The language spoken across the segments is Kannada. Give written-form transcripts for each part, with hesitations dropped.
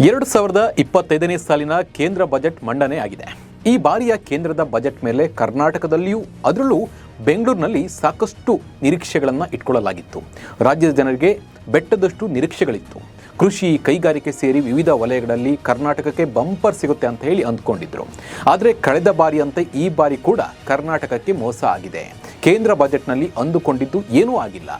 2025ನೇ ಸಾಲಿನ ಕೇಂದ್ರ ಬಜೆಟ್ ಮಂಡನೆ ಆಗಿದೆ. ಈ ಬಾರಿಯ ಕೇಂದ್ರದ ಬಜೆಟ್ ಮೇಲೆ ಕರ್ನಾಟಕದಲ್ಲಿಯೂ ಅದರಲ್ಲೂ ಬೆಂಗಳೂರಿನಲ್ಲಿ ಸಾಕಷ್ಟು ನಿರೀಕ್ಷೆಗಳನ್ನು ಇಟ್ಕೊಳ್ಳಲಾಗಿತ್ತು. ರಾಜ್ಯದ ಜನರಿಗೆ ಬೆಟ್ಟದಷ್ಟು ನಿರೀಕ್ಷೆಗಳಿತ್ತು. ಕೃಷಿ, ಕೈಗಾರಿಕೆ ಸೇರಿ ವಿವಿಧ ವಲಯಗಳಲ್ಲಿ ಕರ್ನಾಟಕಕ್ಕೆ ಬಂಪರ್ ಸಿಗುತ್ತೆ ಅಂತ ಹೇಳಿ ಅಂದ್ಕೊಂಡಿದ್ರು. ಆದರೆ ಕಳೆದ ಬಾರಿಯಂತೆ ಈ ಬಾರಿ ಕೂಡ ಕರ್ನಾಟಕಕ್ಕೆ ಮೋಸ ಆಗಿದೆ. ಕೇಂದ್ರ ಬಜೆಟ್ನಲ್ಲಿ ಅಂದುಕೊಂಡಿದ್ದು ಏನೂ ಆಗಿಲ್ಲ,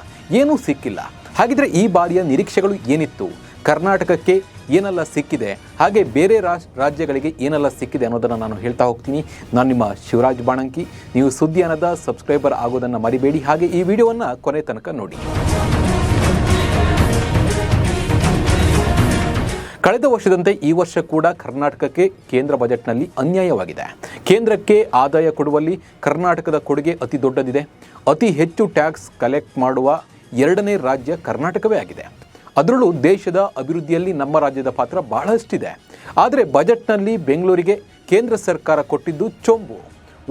ಏನೂ ಸಿಕ್ಕಿಲ್ಲ. ಹಾಗಿದ್ರೆ ಈ ಬಾರಿಯ ನಿರೀಕ್ಷೆಗಳು ಏನಿತ್ತು? ಕರ್ನಾಟಕಕ್ಕೆ ಏನೆಲ್ಲ ಸಿಕ್ಕಿದೆ, ಹಾಗೆ ಬೇರೆ ರಾಜ್ಯಗಳಿಗೆ ಏನೆಲ್ಲ ಸಿಕ್ಕಿದೆ ಅನ್ನೋದನ್ನು ನಾನು ಹೇಳ್ತಾ ಹೋಗ್ತೀನಿ. ನಾನು ನಿಮ್ಮ ಶಿವರಾಜ್ ಬಾಣಂಕಿ. ನೀವು ಸುದ್ದಿಯಾನದ ಸಬ್ಸ್ಕ್ರೈಬರ್ ಆಗೋದನ್ನು ಮರಿಬೇಡಿ. ಹಾಗೆ ಈ ವಿಡಿಯೋವನ್ನು ಕೊನೆ ತನಕ ನೋಡಿ. ಕಳೆದ ವರ್ಷದಂತೆ ಈ ವರ್ಷ ಕೂಡ ಕರ್ನಾಟಕಕ್ಕೆ ಕೇಂದ್ರ ಬಜೆಟ್ನಲ್ಲಿ ಅನ್ಯಾಯವಾಗಿದೆ. ಕೇಂದ್ರಕ್ಕೆ ಆದಾಯ ಕೊಡುವಲ್ಲಿ ಕರ್ನಾಟಕದ ಕೊಡುಗೆ ಅತಿ ದೊಡ್ಡದಿದೆ. ಅತಿ ಹೆಚ್ಚು ಟ್ಯಾಕ್ಸ್ ಕಲೆಕ್ಟ್ ಮಾಡುವ ಎರಡನೇ ರಾಜ್ಯ ಕರ್ನಾಟಕವೇ ಆಗಿದೆ. ಅದರಲ್ಲೂ ದೇಶದ ಅಭಿವೃದ್ಧಿಯಲ್ಲಿ ನಮ್ಮ ರಾಜ್ಯದ ಪಾತ್ರ ಬಹಳಷ್ಟಿದೆ. ಆದರೆ ಬಜೆಟ್ನಲ್ಲಿ ಬೆಂಗಳೂರಿಗೆ ಕೇಂದ್ರ ಸರ್ಕಾರ ಕೊಟ್ಟಿದ್ದು ಚೊಂಬು.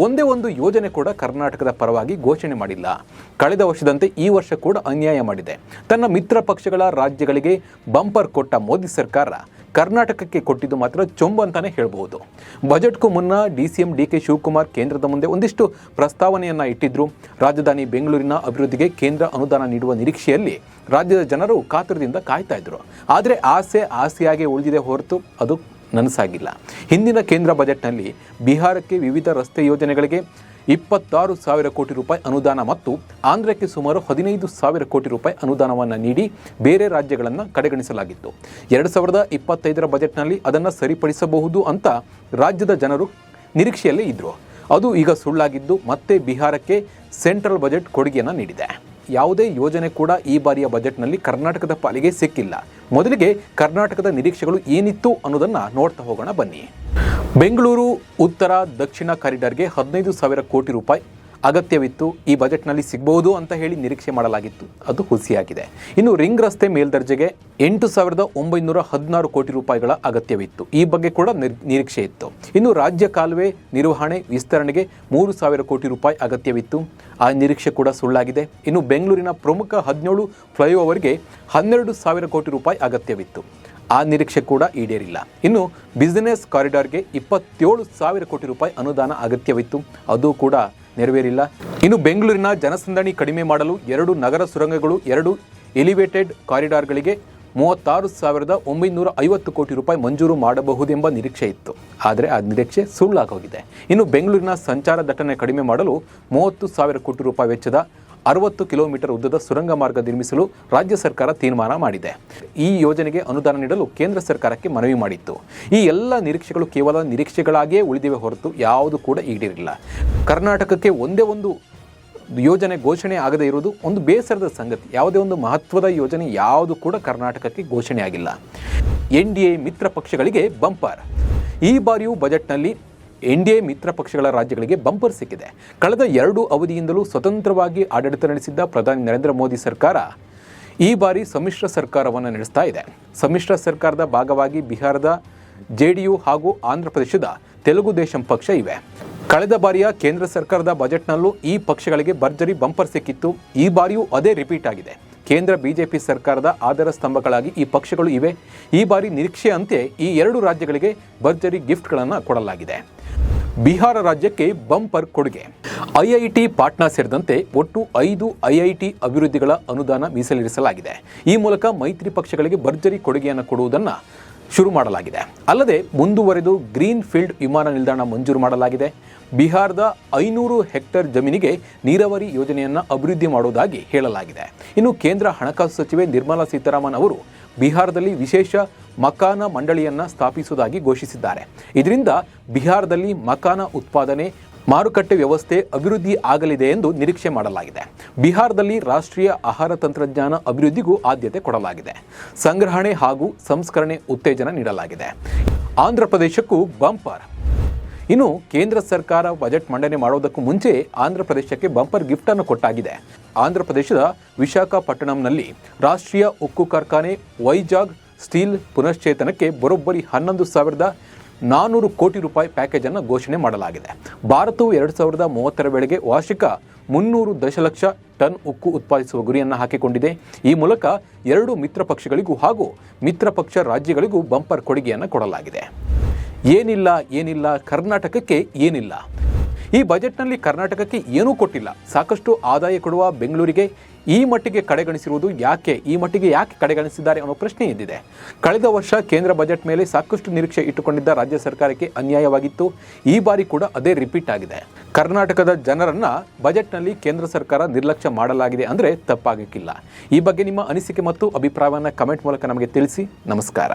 ಒಂದೇ ಒಂದು ಯೋಜನೆ ಕೂಡ ಕರ್ನಾಟಕದ ಪರವಾಗಿ ಘೋಷಣೆ ಮಾಡಿಲ್ಲ. ಕಳೆದ ವರ್ಷದಂತೆ ಈ ವರ್ಷ ಕೂಡ ಅನ್ಯಾಯ ಮಾಡಿದೆ. ತನ್ನ ಮಿತ್ರ ಪಕ್ಷಗಳ ರಾಜ್ಯಗಳಿಗೆ ಬಂಪರ್ ಕೊಟ್ಟ ಮೋದಿ ಸರ್ಕಾರ ಕರ್ನಾಟಕಕ್ಕೆ ಕೊಟ್ಟಿದ್ದು ಮಾತ್ರ ಚೊಂಬು ಅಂತಾನೆ ಹೇಳಬಹುದು. ಬಜೆಟ್ಗೂ ಮುನ್ನ DCM DK ಶಿವಕುಮಾರ್ ಕೇಂದ್ರದ ಮುಂದೆ ಒಂದಿಷ್ಟು ಪ್ರಸ್ತಾವನೆಯನ್ನು ಇಟ್ಟಿದ್ರು. ರಾಜಧಾನಿ ಬೆಂಗಳೂರಿನ ಅಭಿವೃದ್ಧಿಗೆ ಕೇಂದ್ರ ಅನುದಾನ ನೀಡುವ ನಿರೀಕ್ಷೆಯಲ್ಲಿ ರಾಜ್ಯದ ಜನರು ಕಾತರದಿಂದ ಕಾಯ್ತಾ ಇದ್ರು. ಆದರೆ ಆಸೆಯಾಗಿ ಉಳಿದಿದೆ ಹೊರತು ಅದು ನನಸಾಗಿಲ್ಲ. ಹಿಂದಿನ ಕೇಂದ್ರ ಬಜೆಟ್ನಲ್ಲಿ ಬಿಹಾರಕ್ಕೆ ವಿವಿಧ ರಸ್ತೆ ಯೋಜನೆಗಳಿಗೆ 26,000 ಕೋಟಿ ರೂಪಾಯಿ ಅನುದಾನ ಮತ್ತು ಆಂಧ್ರಕ್ಕೆ ಸುಮಾರು 15,000 ಕೋಟಿ ರೂಪಾಯಿ ಅನುದಾನವನ್ನು ನೀಡಿ ಬೇರೆ ರಾಜ್ಯಗಳನ್ನು ಕಡೆಗಣಿಸಲಾಗಿತ್ತು. 2025ರ ಬಜೆಟ್ನಲ್ಲಿ ಅದನ್ನು ಸರಿಪಡಿಸಬಹುದು ಅಂತ ರಾಜ್ಯದ ಜನರು ನಿರೀಕ್ಷೆಯಲ್ಲೇ ಇದ್ದರು. ಅದು ಈಗ ಸುಳ್ಳಾಗಿದ್ದು ಮತ್ತೆ ಬಿಹಾರಕ್ಕೆ ಸೆಂಟ್ರಲ್ ಬಜೆಟ್ ಕೊಡುಗೆಯನ್ನು ನೀಡಿದೆ. ಯಾವುದೇ ಯೋಜನೆ ಕೂಡ ಈ ಬಾರಿಯ ಬಜೆಟ್ನಲ್ಲಿ ಕರ್ನಾಟಕದ ಪಾಲಿಗೆ ಸಿಕ್ಕಿಲ್ಲ. ಮೊದಲಿಗೆ ಕರ್ನಾಟಕದ ನಿರೀಕ್ಷೆಗಳು ಏನಿತ್ತು ಅನ್ನೋದನ್ನು ನೋಡ್ತಾ ಹೋಗೋಣ ಬನ್ನಿ. ಬೆಂಗಳೂರು ಉತ್ತರ ದಕ್ಷಿಣ ಕಾರಿಡಾರ್ಗೆ 15,000 ಕೋಟಿ ರೂಪಾಯಿ ಅಗತ್ಯವಿತ್ತು. ಈ ಬಜೆಟ್ನಲ್ಲಿ ಸಿಗಬಹುದು ಅಂತ ಹೇಳಿ ನಿರೀಕ್ಷೆ ಮಾಡಲಾಗಿತ್ತು. ಅದು ಹುಸಿಯಾಗಿದೆ. ಇನ್ನು ರಿಂಗ್ ರಸ್ತೆ ಮೇಲ್ದರ್ಜೆಗೆ 8,916 ಕೋಟಿ ರೂಪಾಯಿಗಳ ಅಗತ್ಯವಿತ್ತು. ಈ ಬಗ್ಗೆ ಕೂಡ ನಿರೀಕ್ಷೆ ಇತ್ತು. ಇನ್ನು ರಾಜ್ಯ ಕಾಲುವೆ ನಿರ್ವಹಣೆ ವಿಸ್ತರಣೆಗೆ 3,000 ಕೋಟಿ ರೂಪಾಯಿ ಅಗತ್ಯವಿತ್ತು. ಆ ನಿರೀಕ್ಷೆ ಕೂಡ ಸುಳ್ಳಾಗಿದೆ. ಇನ್ನು ಬೆಂಗಳೂರಿನ ಪ್ರಮುಖ 17 ಫ್ಲೈಓವರ್ಗೆ 12,000 ಕೋಟಿ ರೂಪಾಯಿ ಅಗತ್ಯವಿತ್ತು. ಆ ನಿರೀಕ್ಷೆ ಕೂಡ ಈಡೇರಿಲ್ಲ. ಇನ್ನು ಬಿಸಿನೆಸ್ ಕಾರಿಡಾರ್ಗೆ 27,000 ಕೋಟಿ ರೂಪಾಯಿ ಅನುದಾನ ಅಗತ್ಯವಿತ್ತು. ಅದು ಕೂಡ ನೆರವೇರಿಲ್ಲ. ಇನ್ನು ಬೆಂಗಳೂರಿನ ಜನಸಂದಣಿ ಕಡಿಮೆ ಮಾಡಲು 2 ನಗರ ಸುರಂಗಗಳು, 2 ಎಲಿವೇಟೆಡ್ ಕಾರಿಡಾರ್ಗಳಿಗೆ 36,950 ಕೋಟಿ ರೂಪಾಯಿ ಮಂಜೂರು ಮಾಡಬಹುದೆಂಬ ನಿರೀಕ್ಷೆ ಇತ್ತು. ಆದರೆ ಆ ನಿರೀಕ್ಷೆ ಸುಳ್ಳಾಗೋಗಿದೆ. ಇನ್ನು ಬೆಂಗಳೂರಿನ ಸಂಚಾರ ದಟ್ಟಣೆ ಕಡಿಮೆ ಮಾಡಲು 30,000 ಕೋಟಿ ರೂಪಾಯಿ ವೆಚ್ಚದ 60 ಕಿಲೋಮೀಟರ್ ಉದ್ದದ ಸುರಂಗ ಮಾರ್ಗ ನಿರ್ಮಿಸಲು ರಾಜ್ಯ ಸರ್ಕಾರ ತೀರ್ಮಾನ ಮಾಡಿದೆ. ಈ ಯೋಜನೆಗೆ ಅನುದಾನ ನೀಡಲು ಕೇಂದ್ರ ಸರ್ಕಾರಕ್ಕೆ ಮನವಿ ಮಾಡಿತ್ತು. ಈ ಎಲ್ಲ ನಿರೀಕ್ಷೆಗಳು ಕೇವಲ ನಿರೀಕ್ಷೆಗಳಾಗಿಯೇ ಉಳಿದಿವೆ ಹೊರತು ಯಾವುದು ಕೂಡ ಈಡೇರಿಲ್ಲ. ಕರ್ನಾಟಕಕ್ಕೆ ಒಂದೇ ಒಂದು ಯೋಜನೆ ಘೋಷಣೆ ಆಗದೇ ಇರುವುದು ಒಂದು ಬೇಸರದ ಸಂಗತಿ. ಯಾವುದೇ ಒಂದು ಮಹತ್ವದ ಯೋಜನೆ ಯಾವುದು ಕೂಡ ಕರ್ನಾಟಕಕ್ಕೆ ಘೋಷಣೆ ಆಗಿಲ್ಲ. NDA ಮಿತ್ರ ಪಕ್ಷಗಳಿಗೆ ಬಂಪರ್. ಈ ಬಾರಿಯೂ ಬಜೆಟ್ನಲ್ಲಿ NDA ಮಿತ್ರ ಪಕ್ಷಗಳ ರಾಜ್ಯಗಳಿಗೆ ಬಂಪರ್ ಸಿಕ್ಕಿದೆ. ಕಳೆದ 2 ಅವಧಿಯಿಂದಲೂ ಸ್ವತಂತ್ರವಾಗಿ ಆಡಳಿತ ನಡೆಸಿದ್ದ ಪ್ರಧಾನಿ ನರೇಂದ್ರ ಮೋದಿ ಸರ್ಕಾರ ಈ ಬಾರಿ ಸಮ್ಮಿಶ್ರ ಸರ್ಕಾರವನ್ನು ನಡೆಸ್ತಾ ಇದೆ. ಸಮ್ಮಿಶ್ರ ಸರ್ಕಾರದ ಭಾಗವಾಗಿ ಬಿಹಾರದ JDU ಹಾಗೂ ಆಂಧ್ರ ಪ್ರದೇಶದ ತೆಲುಗು ದೇಶಂ ಪಕ್ಷ ಇವೆ. ಕಳೆದ ಬಾರಿಯ ಕೇಂದ್ರ ಸರ್ಕಾರದ ಬಜೆಟ್ನಲ್ಲೂ ಈ ಪಕ್ಷಗಳಿಗೆ ಭರ್ಜರಿ ಬಂಪರ್ ಸಿಕ್ಕಿತ್ತು. ಈ ಬಾರಿಯೂ ಅದೇ ರಿಪೀಟ್ ಆಗಿದೆ. ಕೇಂದ್ರ BJP ಸರ್ಕಾರದ ಆಧಾರ ಸ್ತಂಭಗಳಾಗಿ ಈ ಪಕ್ಷಗಳು ಇವೆ. ಈ ಬಾರಿ ನಿರೀಕ್ಷೆಯಂತೆ ಈ 2 ರಾಜ್ಯಗಳಿಗೆ ಭರ್ಜರಿ ಗಿಫ್ಟ್ಗಳನ್ನು ಕೊಡಲಾಗಿದೆ. ಬಿಹಾರ ರಾಜ್ಯಕ್ಕೆ ಬಂಪರ್ ಕೊಡುಗೆ. IIT ಪಾಟ್ನಾ ಸೇರಿದಂತೆ ಒಟ್ಟು 5 IIT ಅಭಿವೃದ್ಧಿಗಳ ಅನುದಾನ ಮೀಸಲಿರಿಸಲಾಗಿದೆ. ಈ ಮೂಲಕ ಮೈತ್ರಿ ಪಕ್ಷಗಳಿಗೆ ಭರ್ಜರಿ ಕೊಡುಗೆಯನ್ನು ಕೊಡುವುದನ್ನು ಶುರು ಮಾಡಲಾಗಿದೆ. ಅಲ್ಲದೆ ಮುಂದುವರೆದು ಗ್ರೀನ್ ಫೀಲ್ಡ್ ವಿಮಾನ ನಿಲ್ದಾಣ ಮಂಜೂರು ಮಾಡಲಾಗಿದೆ. ಬಿಹಾರದ 500 ಹೆಕ್ಟೇರ್ ಜಮೀನಿಗೆ ನೀರಾವರಿ ಯೋಜನೆಯನ್ನು ಅಭಿವೃದ್ಧಿ ಮಾಡುವುದಾಗಿ ಹೇಳಲಾಗಿದೆ. ಇನ್ನು ಕೇಂದ್ರ ಹಣಕಾಸು ಸಚಿವೆ ನಿರ್ಮಲಾ ಸೀತಾರಾಮನ್ ಅವರು ಬಿಹಾರದಲ್ಲಿ ವಿಶೇಷ ಮಕಾನ ಮಂಡಳಿಯನ್ನು ಸ್ಥಾಪಿಸುವುದಾಗಿ ಘೋಷಿಸಿದ್ದಾರೆ. ಇದರಿಂದ ಬಿಹಾರದಲ್ಲಿ ಮಕಾನ ಉತ್ಪಾದನೆ, ಮಾರುಕಟ್ಟೆ ವ್ಯವಸ್ಥೆ ಅಭಿವೃದ್ಧಿ ಆಗಲಿದೆ ಎಂದು ನಿರೀಕ್ಷೆ ಮಾಡಲಾಗಿದೆ. ಬಿಹಾರದಲ್ಲಿ ರಾಷ್ಟ್ರೀಯ ಆಹಾರ ತಂತ್ರಜ್ಞಾನ ಅಭಿವೃದ್ಧಿಗೂ ಆದ್ಯತೆ ಕೊಡಲಾಗಿದೆ. ಸಂಗ್ರಹಣೆ ಹಾಗೂ ಸಂಸ್ಕರಣೆ ಉತ್ತೇಜನ ನೀಡಲಾಗಿದೆ. ಆಂಧ್ರ ಪ್ರದೇಶಕ್ಕೂ ಬಂಪರ್. ಇನ್ನು ಕೇಂದ್ರ ಸರ್ಕಾರ ಬಜೆಟ್ ಮಂಡನೆ ಮಾಡೋದಕ್ಕೂ ಮುಂಚೆ ಆಂಧ್ರ ಪ್ರದೇಶಕ್ಕೆ ಬಂಪರ್ ಗಿಫ್ಟ್ ಅನ್ನು ಕೊಟ್ಟಾಗಿದೆ. ಆಂಧ್ರ ಪ್ರದೇಶದ ವಿಶಾಖಪಟ್ಟಣಂನಲ್ಲಿ ರಾಷ್ಟ್ರೀಯ ಉಕ್ಕು ಕಾರ್ಖಾನೆ ವೈಜಾಗ್ ಸ್ಟೀಲ್ ಪುನಶ್ಚೇತನಕ್ಕೆ ಬರೋಬ್ಬರಿ 11,000 400 ಕೋಟಿ ರೂಪಾಯಿ ಪ್ಯಾಕೇಜನ್ನು ಘೋಷಣೆ ಮಾಡಲಾಗಿದೆ. ಭಾರತವು 2030ರ ವೇಳೆಗೆ ವಾರ್ಷಿಕ 300 ದಶಲಕ್ಷ ಟನ್ ಉಕ್ಕು ಉತ್ಪಾದಿಸುವ ಗುರಿಯನ್ನು ಹಾಕಿಕೊಂಡಿದೆ. ಈ ಮೂಲಕ 2 ಮಿತ್ರ ಪಕ್ಷಗಳಿಗೂ ಹಾಗೂ ಮಿತ್ರ ಪಕ್ಷ ರಾಜ್ಯಗಳಿಗೂ ಬಂಪರ್ ಕೊಡುಗೆಯನ್ನು ಕೊಡಲಾಗಿದೆ. ಏನಿಲ್ಲ ಕರ್ನಾಟಕಕ್ಕೆ ಏನಿಲ್ಲ. ಈ ಬಜೆಟ್ನಲ್ಲಿ ಕರ್ನಾಟಕಕ್ಕೆ ಏನೂ ಕೊಟ್ಟಿಲ್ಲ. ಸಾಕಷ್ಟು ಆದಾಯ ಕೊಡುವ ಬೆಂಗಳೂರಿಗೆ ಈ ಮಟ್ಟಿಗೆ ಕಡೆಗಣಿಸಿರುವುದು ಯಾಕೆ? ಈ ಮಟ್ಟಿಗೆ ಯಾಕೆ ಕಡೆಗಣಿಸಿದ್ದಾರೆ ಅನ್ನೋ ಪ್ರಶ್ನೆ ಎದ್ದಿದೆ. ಕಳೆದ ವರ್ಷ ಕೇಂದ್ರ ಬಜೆಟ್ ಮೇಲೆ ಸಾಕಷ್ಟು ನಿರೀಕ್ಷೆ ಇಟ್ಟುಕೊಂಡಿದ್ದ ರಾಜ್ಯ ಸರ್ಕಾರಕ್ಕೆ ಅನ್ಯಾಯವಾಗಿತ್ತು. ಈ ಬಾರಿ ಕೂಡ ಅದೇ ರಿಪೀಟ್ ಆಗಿದೆ. ಕರ್ನಾಟಕದ ಜನರನ್ನ ಬಜೆಟ್ನಲ್ಲಿ ಕೇಂದ್ರ ಸರ್ಕಾರ ನಿರ್ಲಕ್ಷ್ಯ ಮಾಡಲಾಗಿದೆ ಅಂದರೆ ತಪ್ಪಾಗಕ್ಕಿಲ್ಲ. ಈ ಬಗ್ಗೆ ನಿಮ್ಮ ಅನಿಸಿಕೆ ಮತ್ತು ಅಭಿಪ್ರಾಯವನ್ನು ಕಮೆಂಟ್ ಮೂಲಕ ನಮಗೆ ತಿಳಿಸಿ. ನಮಸ್ಕಾರ.